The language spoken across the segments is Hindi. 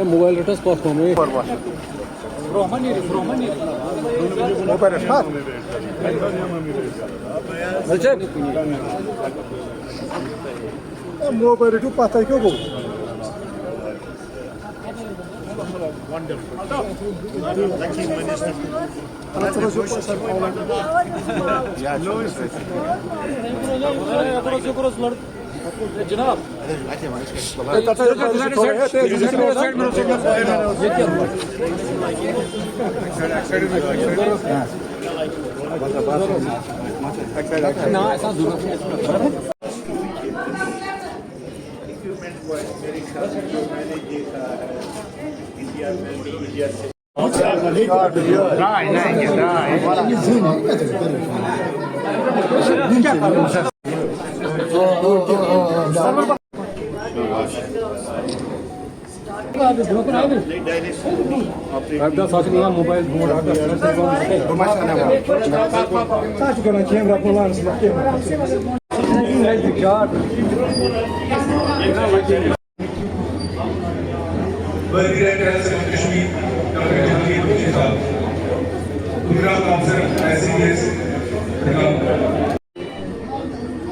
मोबाईल रेटच पास होणे मोबाईल रेटू पाता क्यों गो जनाब मोबाइल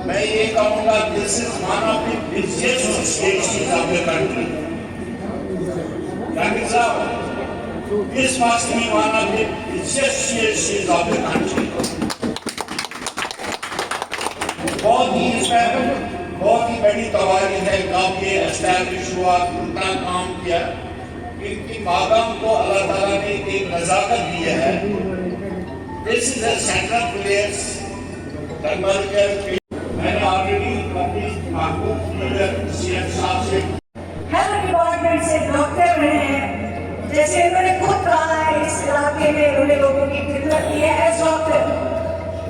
मैं ये कहूँगा this is one of the biggest states of the country. That is how this must be one of the biggest states of the country. बहुत ही इसमें बहुत ही बड़ी तवारी है कब ये एस्टैब्लिश हुआ, कितना काम किया, इनकी मागाम को अल्लाह ताला ने एक नजाकत दी है। This is a central place मैंने ऑलरेडी अपनी महबूब लीडर सीएम साहब से हेल्थ डिपार्टमेंट से डॉक्टर रहे हैं, जैसे उन्होंने खुद कहा है इस इलाके में उन्होंने लोगों की खिदमत की है एज डॉक्टर।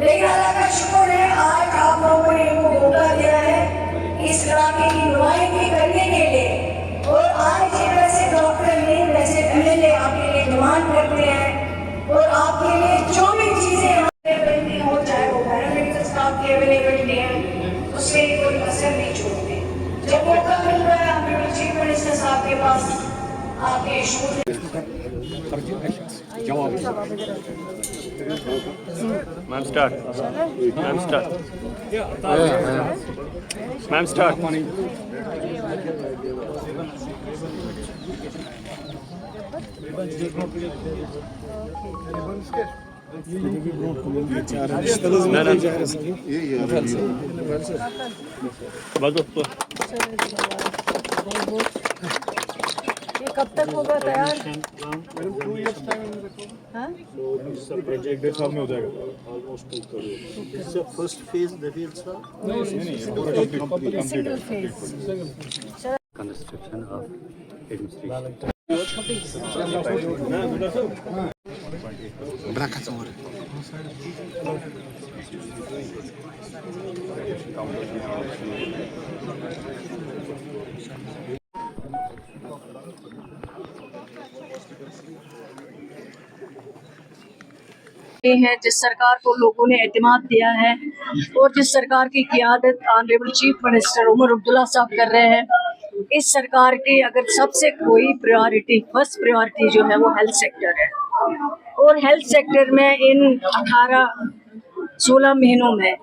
लेकिन अल्लाह का शुक्र है आज आप लोगों ने इनको मौका दिया है इस इलाके की नुमाइंदगी करने के लिए। और आज ये वैसे डॉक्टर नहीं वैसे एमएलए आपके लिए डिमांड करते हैं और आपके लिए जो भी चीजें हो चाहे वो पैरामेडिकल स्टाफ की अवेलेबिलिटी है उससे कोई असर नहीं छोड़ते। जब मौका मिल रहा है हमें चीफ मिनिस्टर साहब के पास आपके issue ma'am start ma'am start ma'am start ये कब तक होगा तैयार? प्रोजेक्ट साल में हो जाएगा first phase that is single phase construction of administration हैं जिस सरकार को लोगों ने एतमाद दिया है और जिस सरकार की क़ियादत honourable chief minister Omar Abdullah साहब कर रहे हैं, इस सरकार की अगर सबसे कोई प्रायोरिटी फर्स्ट प्रायोरिटी जो है वो हेल्थ सेक्टर है। और हेल्थ सेक्टर में इन 18-16 महीनों में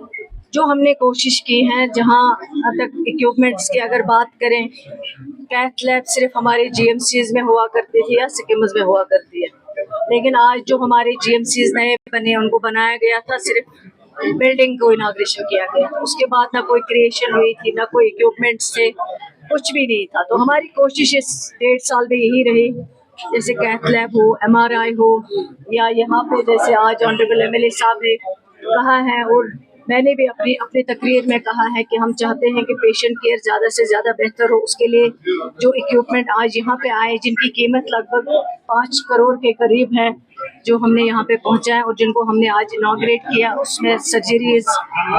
जो हमने कोशिश की है, जहां तक इक्विपमेंट्स की अगर बात करें, कैथ लैब सिर्फ हमारे जीएमसीज में हुआ करती थी या सिकिम्स में हुआ करती है, लेकिन आज जो हमारे जीएमसीज नए बने उनको बनाया गया था, सिर्फ बिल्डिंग को इनाग्रेशन किया गया, उसके बाद ना कोई क्रिएशन हुई थी, ना कोई इक्विपमेंट्स थे, कुछ भी नहीं था। तो हमारी कोशिश इस 1.5 साल में यही रही, जैसे कैथ लैब हो, एमआरआई हो, या यहाँ पे जैसे आज ऑनरेबल एमएलए साहब ने कहा है और मैंने भी अपनी तकरीर में कहा है कि हम चाहते हैं कि पेशेंट केयर ज़्यादा से ज़्यादा बेहतर हो। उसके लिए जो इक्विपमेंट आज यहाँ पे आए, जिनकी कीमत लगभग 5 करोड़ के करीब है, जो हमने यहाँ पे पहुँचा है और जिनको हमने आज इनाग्रेट किया, उसमें सर्जरीज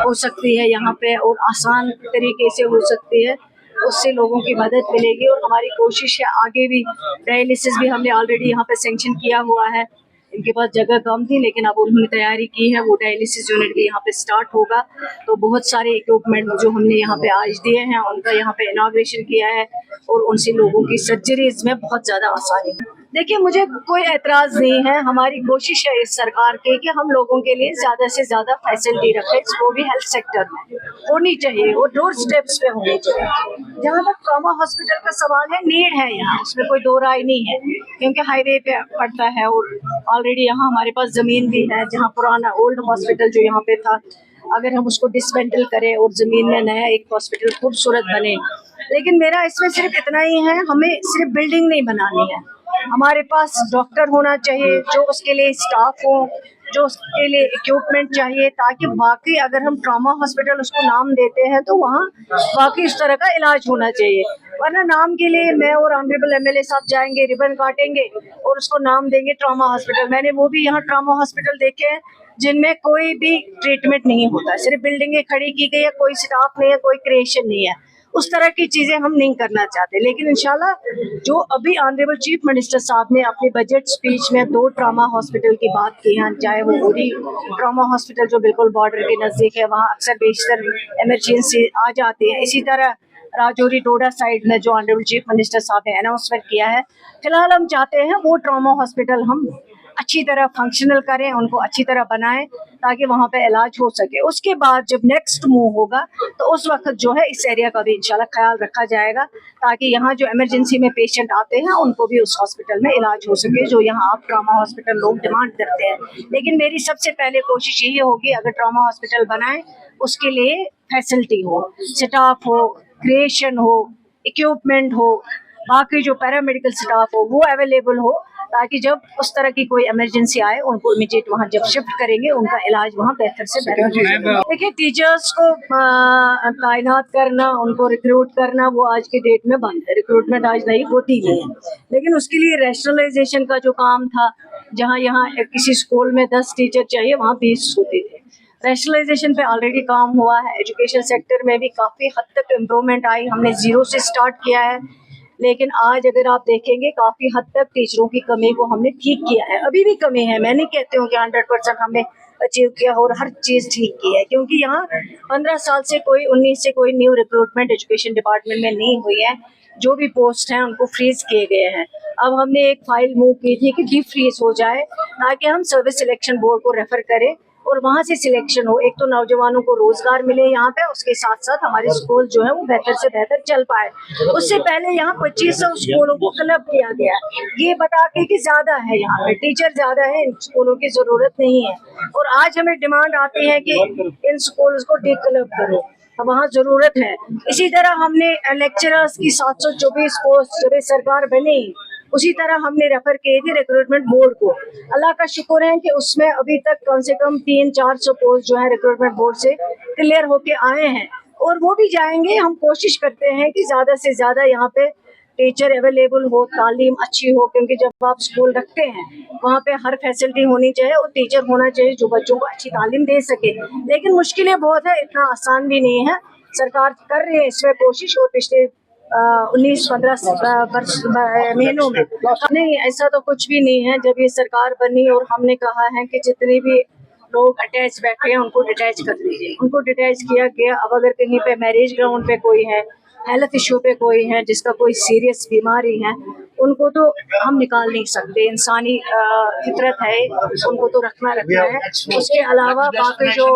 हो सकती है यहाँ पे और आसान तरीके से हो सकती है, उससे लोगों की मदद मिलेगी। और हमारी कोशिश है आगे भी, डायलिसिस भी हमने ऑलरेडी यहाँ पे सेंक्शन किया हुआ है, इनके पास जगह कम थी, लेकिन अब उन्होंने तैयारी की है। वो डायलिसिस यूनिट भी यहाँ पे स्टार्ट होगा, तो बहुत सारे इक्विपमेंट जो हमने यहाँ पे आज दिए हैं उनका यहाँ पे इनॉग्रेशन किया है और उनसे लोगों की सर्जरीज में बहुत ज़्यादा आसानी है। देखिए, मुझे कोई एतराज़ नहीं है। हमारी कोशिश है इस सरकार की कि हम लोगों के लिए ज़्यादा से ज़्यादा फैसिलिटी रखें, वो भी हेल्थ सेक्टर में होनी चाहिए, वो डोर स्टेप्स पे होनी चाहिए। जहाँ तक ट्रॉमा हॉस्पिटल का सवाल है, नीड है यहाँ, उसमें कोई दो राय नहीं है, क्योंकि हाईवे पे पड़ता है और ऑलरेडी यहाँ हमारे पास ज़मीन भी है। जहाँ पुराना ओल्ड हॉस्पिटल जो यहाँ पे था, अगर हम उसको डिसमेंटल करें और ज़मीन में नया एक हॉस्पिटल खूबसूरत बने, लेकिन मेरा इसमें सिर्फ इतना ही है, हमें सिर्फ बिल्डिंग नहीं बनानी है, हमारे पास डॉक्टर होना चाहिए, जो उसके लिए स्टाफ हो, जो उसके लिए इक्विपमेंट चाहिए, ताकि बाकी अगर हम ट्रॉमा हॉस्पिटल उसको नाम देते हैं तो वहाँ बाकी इस तरह का इलाज होना चाहिए। वरना नाम के लिए मैं और ऑनरेबल एमएलए साहब जाएंगे, रिबन काटेंगे और उसको नाम देंगे ट्रॉमा हॉस्पिटल। मैंने वो भी यहाँ ट्रॉमा हॉस्पिटल देखे हैं जिनमें कोई भी ट्रीटमेंट नहीं होता, सिर्फ बिल्डिंगें खड़ी की गई है, कोई स्टाफ नहीं है, कोई क्रिएशन नहीं है। उस तरह की चीजें हम नहीं करना चाहते। लेकिन इंशाल्लाह जो अभी ऑनरेबल चीफ मिनिस्टर साहब ने अपनी बजट स्पीच में 2 ट्रॉमा हॉस्पिटल की बात की है, चाहे वो उरी ट्रॉमा हॉस्पिटल जो बिल्कुल बॉर्डर के नज़दीक है, वहाँ अक्सर बेशतर इमरजेंसी आ जाती है। इसी तरह राजौरी डोडा साइड में जो ऑनरेबल चीफ मिनिस्टर साहब ने अनाउंसमेंट किया है, फिलहाल हम चाहते हैं वो ट्रॉमा हॉस्पिटल हम अच्छी तरह फंक्शनल करें, उनको अच्छी तरह बनाएं ताकि वहाँ पे इलाज हो सके। उसके बाद जब नेक्स्ट मूव होगा तो उस वक्त जो है इस एरिया का भी इंशाल्लाह ख्याल रखा जाएगा, ताकि यहाँ जो इमरजेंसी में पेशेंट आते हैं उनको भी उस हॉस्पिटल में इलाज हो सके, जो यहाँ आप ट्रॉमा हॉस्पिटल लोग डिमांड करते हैं। लेकिन मेरी सबसे पहले कोशिश यही होगी, अगर ट्रॉमा हॉस्पिटल बनाएं उसके लिए फैसिलिटी हो, स्टाफ हो, क्रिएशन हो, इक्विपमेंट हो, बाकी जो पैरामेडिकल स्टाफ हो वो अवेलेबल हो, ताकि जब उस तरह की कोई इमरजेंसी आए उनको इमीडिएट वहाँ जब शिफ्ट करेंगे उनका इलाज वहाँ बेहतर से बेहतर हो। देखिए, टीचर्स को तैनात करना, उनको रिक्रूट करना वो आज के डेट में बंद है, रिक्रूटमेंट आज नहीं होती नहीं है। लेकिन उसके लिए रैशनलाइजेशन का जो काम था, जहाँ यहाँ किसी स्कूल में 10 टीचर चाहिए वहाँ 20 होते थे, रैशनलाइजेशन पे ऑलरेडी काम हुआ है। एजुकेशन सेक्टर में भी काफ़ी हद तक इम्प्रूवमेंट आई, हमने 0 से स्टार्ट किया है, लेकिन आज अगर आप देखेंगे काफ़ी हद तक टीचरों की कमी को हमने ठीक किया है। अभी भी कमी है, मैं नहीं कहती हूँ कि 100% हमने अचीव किया और हर चीज़ ठीक की है, क्योंकि यहाँ 15 साल से कोई 19 से कोई न्यू रिक्रूटमेंट एजुकेशन डिपार्टमेंट में नहीं हुई है। जो भी पोस्ट हैं उनको फ्रीज किए गए हैं। अब हमने एक फाइल मूव की थी कि डीप फ्रीज हो जाए, ताकि हम सर्विस सिलेक्शन बोर्ड को रेफर करें और वहाँ से सिलेक्शन हो। एक तो नौजवानों को रोजगार मिले यहाँ पे, उसके साथ साथ हमारे स्कूल जो है वो बेहतर से बेहतर चल पाए। उससे पहले यहाँ 2500 स्कूलों को क्लब किया गया, ये बता के कि ज्यादा है, यहाँ पे टीचर ज्यादा है, इन स्कूलों की जरूरत नहीं है। और आज हमें डिमांड आती है कि इन स्कूल्स को डी क्लब करो, वहाँ जरूरत है। इसी तरह हमने लेक्चरर्स की 724 पोस्ट जब सरकार बनी उसी तरह हमने रेफर किए थे रिक्रूटमेंट बोर्ड को। अल्लाह का शुक्र है कि उसमें अभी तक कम से कम 300-400 पोस्ट जो है रिक्रूटमेंट बोर्ड से क्लियर होके आए हैं और वो भी जाएंगे। हम कोशिश करते हैं कि ज़्यादा से ज़्यादा यहाँ पे टीचर अवेलेबल हो, तालीम अच्छी हो, क्योंकि जब आप स्कूल रखते हैं वहाँ पे हर फैसिलिटी होनी चाहिए और टीचर होना चाहिए जो बच्चों को अच्छी तालीम दे सके। लेकिन मुश्किलें बहुत है, इतना आसान भी नहीं है। सरकार कर रही है इसमें कोशिश, और पिछले 19-15 महीनों में नहीं, ऐसा तो कुछ भी नहीं है। जब ये सरकार बनी और हमने कहा है कि जितने भी लोग अटैच बैठे हैं उनको डिटैच कर दीजिए, उनको डिटैच किया गया। अब अगर कहीं पे मैरिज ग्राउंड पे कोई है, हेल्थ इशू पे कोई है, जिसका कोई सीरियस बीमारी है, उनको तो हम निकाल नहीं सकते, इंसानी फितरत है, उनको तो रखना है। उसके अलावा बाकी जो